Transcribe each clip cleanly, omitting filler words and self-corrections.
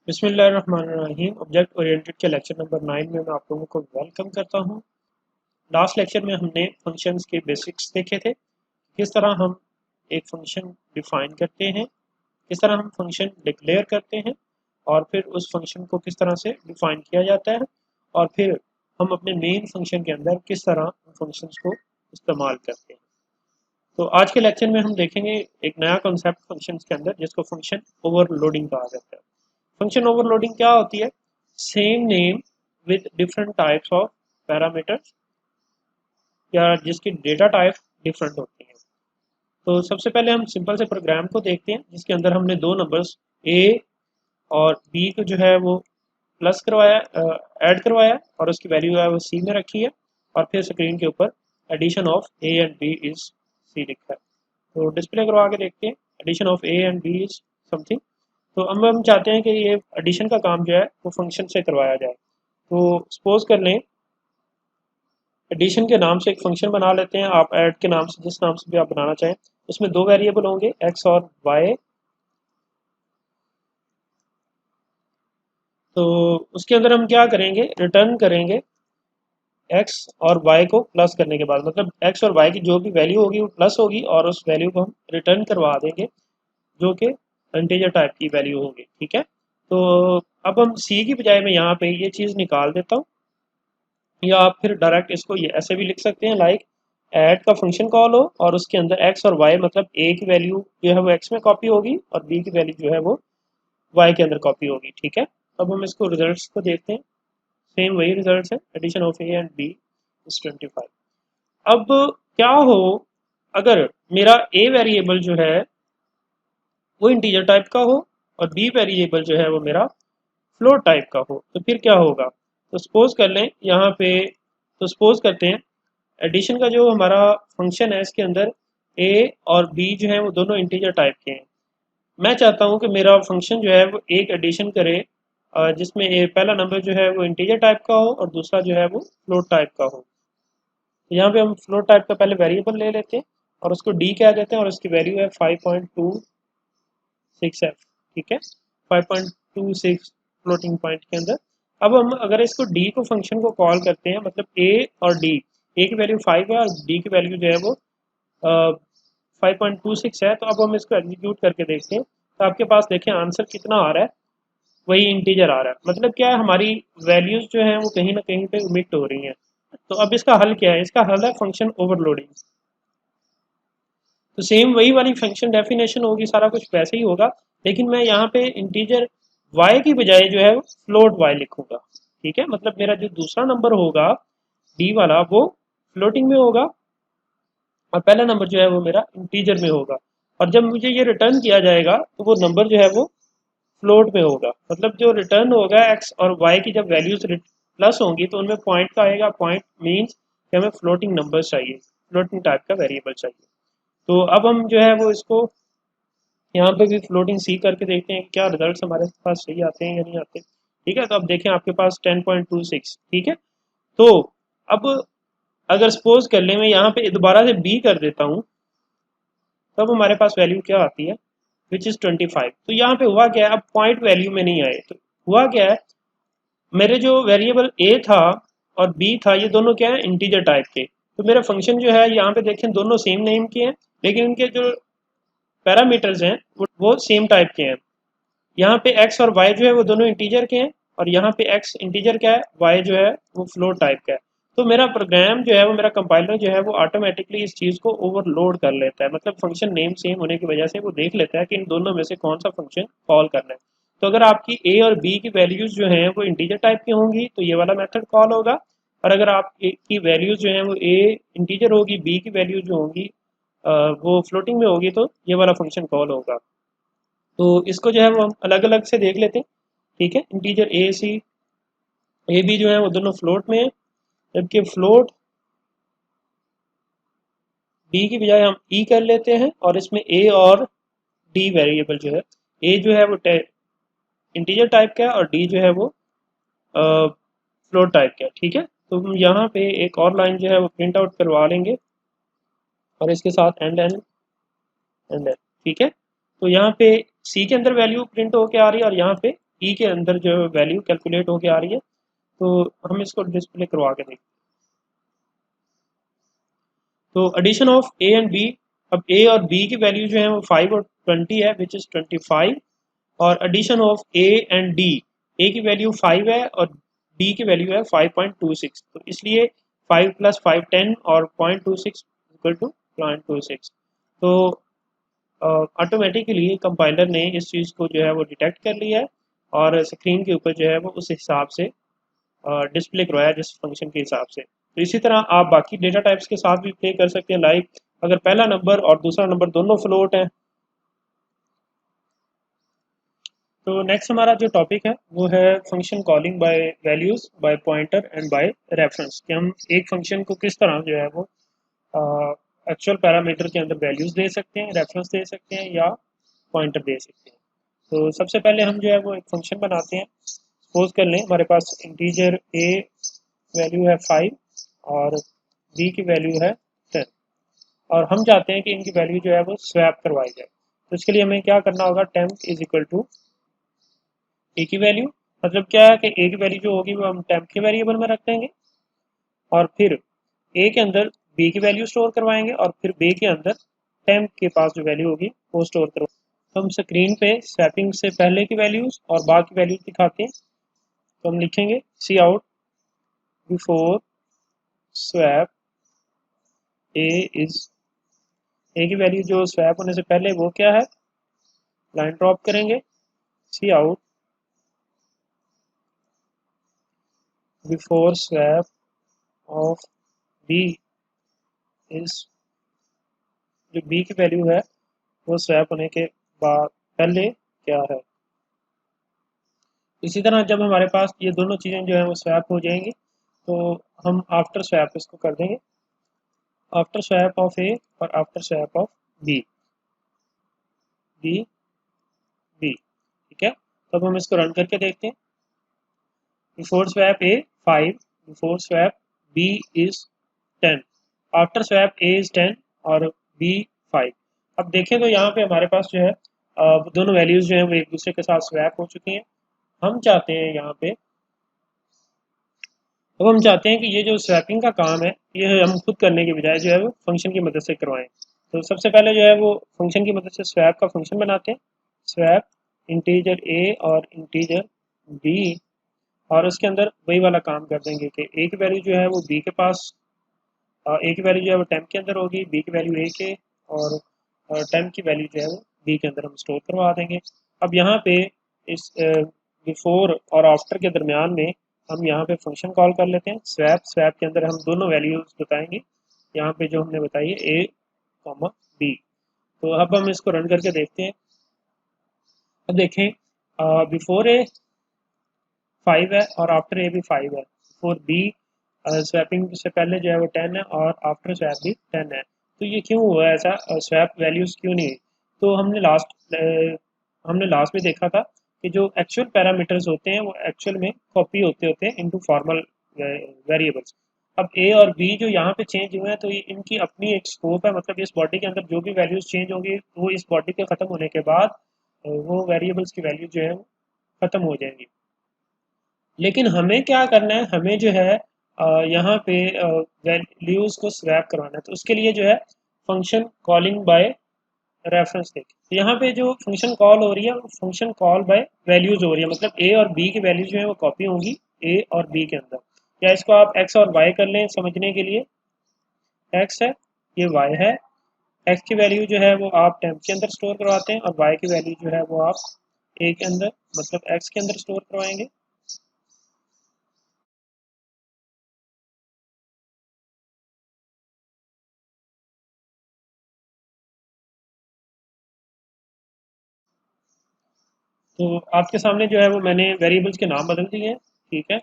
बिस्मिल्लाहिर्रहमानिर्रहीम। Object oriented के lecture number 9 में मैं आप लोगों को वेलकम करता हूं। लास्ट लेक्चर में हमने फंक्शंस के बेसिक्स देखे थे। किस तरह हम एक फंक्शन डिफाइन करते हैं, किस तरह हम फंक्शन डिक्लेयर करते हैं और फिर उस फंक्शन को किस तरह से डिफाइन किया जाता है और फिर हम अपने मेन फंक्शन के अंदर किस तरह फंक्शंस को इस्तेमाल करते हैं। तो आज के लेक्चर में हम देखेंगे एक नया कॉन्सेप्ट फंक्शंस के अंदर जिसको फंक्शन ओवरलोडिंग कहा जाता है। फंक्शन ओवरलोडिंग क्या होती है? Same name with different types of parameters या जिसकी डेटा टाइप डिफरेंट होती है। तो सबसे पहले हम सिंपल से प्रोग्राम को देखते हैं जिसके अंदर हमने दो नंबर्स ए और बी को जो है वो प्लस करवाया, ऐड करवाया और उसकी वैल्यू है वो सी में रखी है और फिर स्क्रीन के ऊपर addition of a and b is c लिखा है। तो डिस्प्ले करवा के देखते हैं addition of a and b is something. तो अब हम चाहते हैं कि ये एडिशन का काम जो है वो फंक्शन से करवाया जाए। तो सपोज कर लें एडिशन के नाम से एक फंक्शन बना लेते हैं, आप ऐड के नाम से जिस नाम से भी आप बनाना चाहें। उसमें दो वेरिएबल होंगे एक्स और वाई। तो उसके अंदर हम क्या करेंगे, रिटर्न करेंगे एक्स और वाई को प्लस करने के बाद, मतलब एक्स और वाई की जो भी वैल्यू होगी वो प्लस होगी और उस वैल्यू को हम रिटर्न करवा देंगे जो कि इंटीजर टाइप की वैल्यू होगी। ठीक है। तो अब हम सी की बजाय मैं यहाँ पे ये चीज़ निकाल देता हूँ, या आप फिर डायरेक्ट इसको ये ऐसे भी लिख सकते हैं लाइक ऐड का फंक्शन कॉल हो और उसके अंदर एक्स और वाई, मतलब ए की वैल्यू जो है वो एक्स में कॉपी होगी और बी की वैल्यू जो है वो वाई के अंदर कॉपी होगी। ठीक है। अब हम इसको रिजल्ट्स को देखते हैं। सेम वही रिजल्ट है, addition of a and b is 25। अब क्या हो अगर मेरा ए वेरिएबल जो है वो इंटीजर टाइप का हो और बी वेरिएबल जो है वो मेरा फ्लोट टाइप का हो, तो फिर क्या होगा? तो सपोज कर लें यहाँ पे, तो सपोज करते हैं एडिशन का जो हमारा फंक्शन है इसके अंदर ए और बी जो है वो दोनों इंटीजर टाइप के हैं। मैं चाहता हूँ कि मेरा फंक्शन जो है वो एक एडिशन करे जिसमें पहला नंबर जो है वो इंटीजर टाइप का हो और दूसरा जो है वो फ्लोट टाइप का हो। तो यहाँ पे हम फ्लोट टाइप का पहले वेरिएबल ले लेते हैं और उसको डी कह देते हैं और उसकी वैल्यू है 5.26f। ठीक है, 5.26 फ्लोटिंग पॉइंट के अंदर। अब हम अगर इसको डी को फंक्शन को कॉल करते हैं, मतलब ए और डी, ए की वैल्यू 5 है और डी की वैल्यू जो है वो 5.26 है। तो अब हम इसको एग्जीक्यूट करके देखते हैं तो आपके पास देखें आंसर कितना आ रहा है, वही इंटीजर आ रहा है। मतलब क्या है, हमारी वैल्यूज जो हैं वो कहीं ना कहीं पे ओमिट हो रही हैं। तो अब इसका हल क्या है? इसका हल है फंक्शन ओवरलोडिंग। तो सेम वही वाली फंक्शन डेफिनेशन होगी, सारा कुछ वैसे ही होगा, लेकिन मैं यहाँ पे इंटीजर y की बजाय जो है फ्लोट y लिखूंगा। ठीक है, मतलब मेरा जो दूसरा नंबर होगा d वाला वो फ्लोटिंग में होगा और पहला नंबर जो है वो मेरा इंटीजर में होगा। और जब मुझे ये रिटर्न किया जाएगा तो वो नंबर जो है वो फ्लोट में होगा। मतलब जो रिटर्न होगा एक्स और वाई की जब वैल्यूज प्लस होंगी तो उनमें पॉइंट का आएगा। पॉइंट मीन्स कि हमें फ्लोटिंग नंबर चाहिए, फ्लोटिंग टाइप का वेरिएबल चाहिए। तो अब हम जो है वो इसको यहाँ पे भी फ्लोटिंग सी करके देखते हैं क्या रिजल्ट हमारे पास सही आते हैं या नहीं आते। ठीक है, तो अब देखें आपके पास 10.26। ठीक है। तो अब अगर सपोज कर ले मैं यहाँ पे दोबारा से बी कर देता हूँ तब हमारे पास वैल्यू क्या आती है, विच इज 25। तो यहाँ पे हुआ क्या है, अब पॉइंट वैल्यू में नहीं आए। तो हुआ क्या है, मेरे जो वेरिएबल ए था और बी था ये दोनों क्या है, इंटीजर टाइप के। तो मेरा फंक्शन जो है यहाँ पे देखें दोनों सेम नेम के हैं, लेकिन इनके जो पैरामीटर्स हैं वो सेम टाइप के हैं। यहाँ पे एक्स और वाई जो है वो दोनों इंटीजर के हैं और यहाँ पे एक्स इंटीजर का है, वाई जो है वो फ्लोट टाइप का है। तो मेरा प्रोग्राम जो है वो, मेरा कंपाइलर जो है वो ऑटोमेटिकली इस चीज़ को ओवरलोड कर लेता है। मतलब फंक्शन नेम सेम होने की वजह से वो देख लेता है कि इन दोनों में से कौन सा फंक्शन कॉल करना है। तो अगर आपकी ए और बी की वैल्यूज जो हैं वो इंटीजर टाइप की होंगी तो ये वाला मेथड कॉल होगा, और अगर आप ए की वैल्यूज जो हैं वो ए इंटीजर होगी, बी की वैल्यूज जो होंगी वो फ्लोटिंग में होगी, तो ये वाला फंक्शन कॉल होगा। तो इसको जो है वो हम अलग अलग से देख लेते हैं। ठीक है, integer a C A B जो है वो दोनों फ्लोट में है, जबकि फ्लोट बी की बजाय हम ई कर लेते हैं और इसमें ए और डी वेरिएबल जो है, ए जो है वो इंटीजर टाइप का है और डी जो है वो फ्लोट टाइप का है। ठीक है, तो हम यहाँ पे एक और लाइन जो है वो प्रिंट आउट करवा लेंगे और इसके साथ एंड एंड एंड एंड। ठीक है, तो यहाँ पे सी के अंदर वैल्यू प्रिंट होके आ रही है और यहाँ पे ई के अंदर जो वैल्यू कैलकुलेट होके आ रही है, तो हम इसको डिस्प्ले करवा के देखते हैं। तो addition of a and b, अब ए और बी की वैल्यू जो है वो 5 और 20 है, विच इज़ 25। और addition of a and d, a की वैल्यू 5 है और डी की वैल्यू है 5.26, तो इसलिए 5 + 5 10 और 0.26 इक्वल टू 0.26। तो ऑटोमेटिकली कंपाइलर ने इस चीज़ को जो है वो डिटेक्ट कर लिया है और स्क्रीन के ऊपर जो है वो उस हिसाब से डिस्प्ले करवाया जिस फंक्शन के हिसाब से। तो इसी तरह आप बाकी डेटा टाइप्स के साथ भी प्ले कर सकते हैं, लाइक अगर पहला नंबर और दूसरा नंबर दोनों फ्लोट है। तो नेक्स्ट हमारा जो टॉपिक है वो है function calling by values, by pointer and by reference, कि हम एक फंक्शन को किस तरह जो है वो एक्चुअल पैरामीटर के अंदर वैल्यूज दे सकते हैं, रेफरेंस दे सकते हैं या पॉइंटर दे सकते हैं। तो सबसे पहले हम जो है वो एक फंक्शन बनाते हैं। सपोज कर लें हमारे पास इंटीजर ए वैल्यू है 5 और बी की वैल्यू है 10, और हम चाहते हैं कि इनकी वैल्यू जो है वो स्वैप करवाई जाए। तो इसके लिए हमें क्या करना होगा, टेम्प इज इक्वल टू ए की वैल्यू, मतलब क्या है कि ए की वैल्यू जो होगी वो हम टेम्प के वेरिएबल में रख देंगे और फिर ए के अंदर बी की वैल्यू स्टोर करवाएंगे और फिर बी के अंदर टेम्प के पास जो वैल्यू होगी वो स्टोर करवाएंगे। तो हम स्क्रीन पे स्वैपिंग से पहले की वैल्यूज और बाद की वैल्यूज दिखाते हैं। तो हम लिखेंगे cout before swap a is, a की वैल्यू जो स्वैप होने से पहले वो क्या है, लाइन ड्रॉप करेंगे, cout before swap of b is, जो बी की वैल्यू है वो स्वैप होने के बाद पहले क्या है। इसी तरह जब हमारे पास ये दोनों चीज़ें जो है वो स्वैप हो जाएंगी तो हम आफ्टर स्वैप इसको कर देंगे, आफ्टर स्वैप ऑफ ए और after swap of b, b b, ठीक है। तो अब हम इसको रन करके देखते हैं। Before swap a 5, before swap b is 10, after swap a is 10 और बी 5। अब देखें तो यहाँ पे हमारे पास जो है दोनों वैल्यूज जो है वो एक दूसरे के साथ स्वैप हो चुकी हैं। हम चाहते हैं यहाँ पे, अब हम चाहते हैं कि ये जो स्वैपिंग का काम है ये हम खुद करने के बजाय जो है वो फंक्शन की मदद से करवाएं। तो सबसे पहले जो है वो फंक्शन की मदद से स्वैप का फंक्शन बनाते हैं, स्वैप इंटीजर ए और इंटीजर बी, और उसके अंदर वही वाला काम कर देंगे कि ए की वैल्यू जो है वो बी के पास, ए की वैल्यू जो है वो टेम्प के अंदर होगी, बी की वैल्यू ए के, और टेम्प की वैल्यू जो है वो बी के अंदर हम स्टोर करवा देंगे। अब यहाँ पे इस बिफोर और आफ्टर के दरमियान में हम यहाँ पे फंक्शन कॉल कर लेते हैं स्वैप, स्वैप के अंदर हम दोनों वैल्यूज बताएंगे, यहाँ पे जो हमने बताई है ए कॉमा बी। तो अब हम इसको रन करके देखते हैं। अब देखें बिफोर ए 5 है और आफ्टर ए भी 5 है, बिफोर बी स्वैपिंग से पहले जो है वो 10 है और आफ्टर स्वैप भी 10 है। तो ये क्यों हुआ ऐसा, स्वैप वैल्यूज क्यों नहीं हुई? तो हमने लास्ट में देखा था कि जो एक्चुअल पैरामीटर्स होते हैं वो एक्चुअल में कॉपी होते होते हैं इनटू फॉर्मल वेरिएबल्स। अब ए और बी जो यहाँ पे चेंज हुए हैं तो ये इनकी अपनी एक स्कोप है, मतलब इस बॉडी के अंदर जो भी वैल्यूज चेंज होंगी वो इस बॉडी के ख़त्म होने के बाद वो वेरिएबल्स की वैल्यू जो है वो ख़त्म हो जाएंगी। लेकिन हमें क्या करना है, हमें जो है यहाँ पे वैल्यूज को स्वैप करवाना है। तो उसके लिए जो है फंक्शन कॉलिंग बाय रेफरेंस देखें, तो यहाँ पे जो फंक्शन कॉल हो रही है वो फंक्शन कॉल बाय वैल्यूज हो रही है, मतलब ए और बी की वैल्यूज जो है वो कॉपी होंगी ए और बी के अंदर, या इसको आप एक्स और वाई कर लें समझने के लिए, एक्स है ये वाई है, एक्स की वैल्यू जो है वो आप टेम्प के अंदर स्टोर करवाते हैं और वाई की वैल्यू जो है वो आप ए के अंदर मतलब एक्स के अंदर स्टोर करवाएंगे। तो आपके सामने जो है वो मैंने वेरिएबल्स के नाम बदल दिए हैं, ठीक है,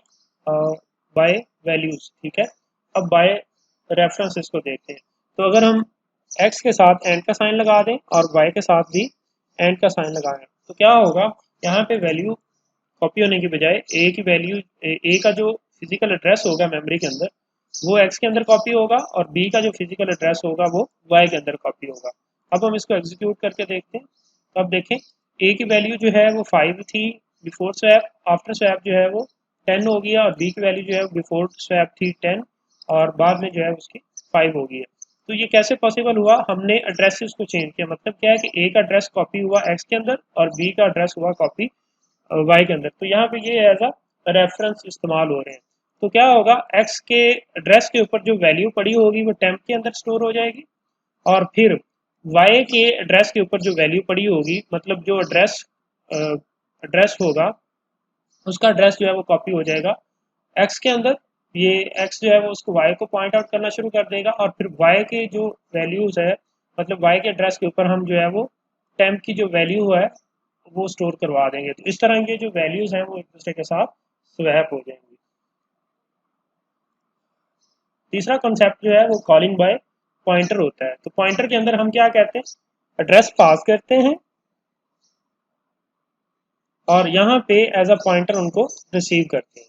बाय वैल्यूज, ठीक है। अब बाय रेफरेंस इसको देखते हैं। तो अगर हम एक्स के साथ एंड का साइन लगा दें और वाई के साथ भी एंड का साइन लगाएं तो क्या होगा, यहाँ पे वैल्यू कॉपी होने की बजाय ए की वैल्यू, ए का जो फिजिकल एड्रेस होगा मेमोरी के अंदर वो एक्स के अंदर कॉपी होगा और बी का जो फिजिकल एड्रेस होगा वो वाई के अंदर कॉपी होगा। अब हम इसको एग्जीक्यूट करके देखते हैं। तो अब देखें ए की वैल्यू जो है वो 5 थी बिफोर स्वैप आफ्टर स्वैप जो है वो 10 हो गया, और बी की वैल्यू जो है बिफोर स्वैप थी 10 और बाद में जो है उसकी 5 हो गई है। तो ये कैसे पॉसिबल हुआ, हमने एड्रेसेस को चेंज किया। मतलब क्या है कि ए का एड्रेस कॉपी हुआ एक्स के अंदर और बी का एड्रेस हुआ कॉपी वाई के अंदर। तो यहाँ पे ये एज अ रेफरेंस इस्तेमाल हो रहे हैं। तो क्या होगा, एक्स के एड्रेस के ऊपर जो वैल्यू पड़ी होगी वो टेम्प के अंदर स्टोर हो जाएगी, और फिर वाई के एड्रेस के ऊपर जो वैल्यू पड़ी होगी, मतलब जो एड्रेस होगा उसका एड्रेस जो है वो कॉपी हो जाएगा एक्स के अंदर। ये एक्स जो है वो उसको वाई को पॉइंट आउट करना शुरू कर देगा, और फिर वाई के जो वैल्यूज है, मतलब वाई के एड्रेस के ऊपर हम जो है वो टेम्प की जो वैल्यू है वो स्टोर करवा देंगे। तो इस तरह के जो वैल्यूज हैं वो एक दूसरे के साथ स्वैप हो जाएंगी। तीसरा कॉन्सेप्ट जो है वो कॉलिंग बाय पॉइंटर होता है। तो पॉइंटर के अंदर हम क्या कहते हैं, एड्रेस पास करते हैं और यहाँ पे एज अ पॉइंटर उनको रिसीव करते हैं।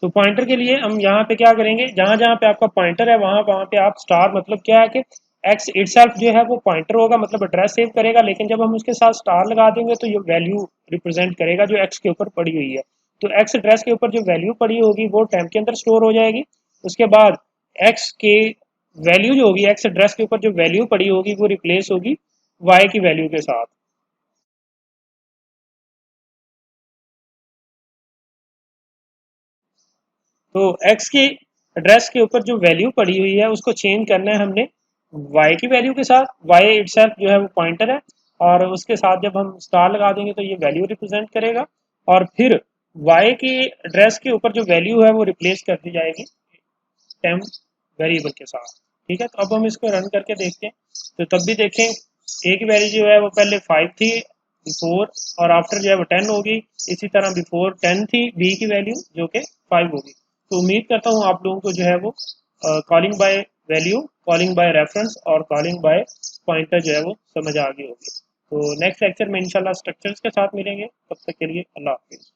तो पॉइंटर के लिए हम यहाँ पे क्या करेंगे, जहां जहां पे आपका पॉइंटर है वहां वहां पे आप स्टार, मतलब क्या है कि एक्स इटसेल्फ जो है वो पॉइंटर होगा, मतलब एड्रेस सेव करेगा, लेकिन जब हम उसके साथ स्टार लगा देंगे तो ये वैल्यू रिप्रेजेंट करेगा जो एक्स के ऊपर पड़ी हुई है। तो एक्स एड्रेस के ऊपर जो वैल्यू पड़ी होगी वो टेम्प के अंदर स्टोर हो जाएगी। उसके बाद एक्स के वैल्यू जो होगी, एक्स एड्रेस के ऊपर जो वैल्यू पड़ी होगी वो रिप्लेस होगी वाई की वैल्यू के साथ। तो एक्स की एड्रेस के ऊपर जो वैल्यू पड़ी हुई है उसको चेंज करना है हमने वाई की वैल्यू के साथ। वाई इटसेल्फ जो है वो पॉइंटर है, और उसके साथ जब हम स्टार लगा देंगे तो ये वैल्यू रिप्रेजेंट करेगा, और फिर वाई की एड्रेस के ऊपर जो वैल्यू है वो रिप्लेस कर दी जाएगी टेम्प वेरिएबल के साथ। ठीक है, तो अब हम इसको रन करके देखते हैं। तो तब भी देखें ए की वैल्यू जो है वो पहले 5 थी बिफोर, और आफ्टर जो है वो 10 होगी। इसी तरह बिफोर 10 थी बी की वैल्यू जो कि 5 होगी। तो उम्मीद करता हूँ आप लोगों को जो है वो calling by value, calling by reference और कॉलिंग बाय पॉइंटर जो है वो समझ आ गई होगी। तो नेक्स्ट लेक्चर में इंशाल्लाह स्ट्रक्चर्स के साथ मिलेंगे। तब तक के लिए अल्लाह हाफिज़।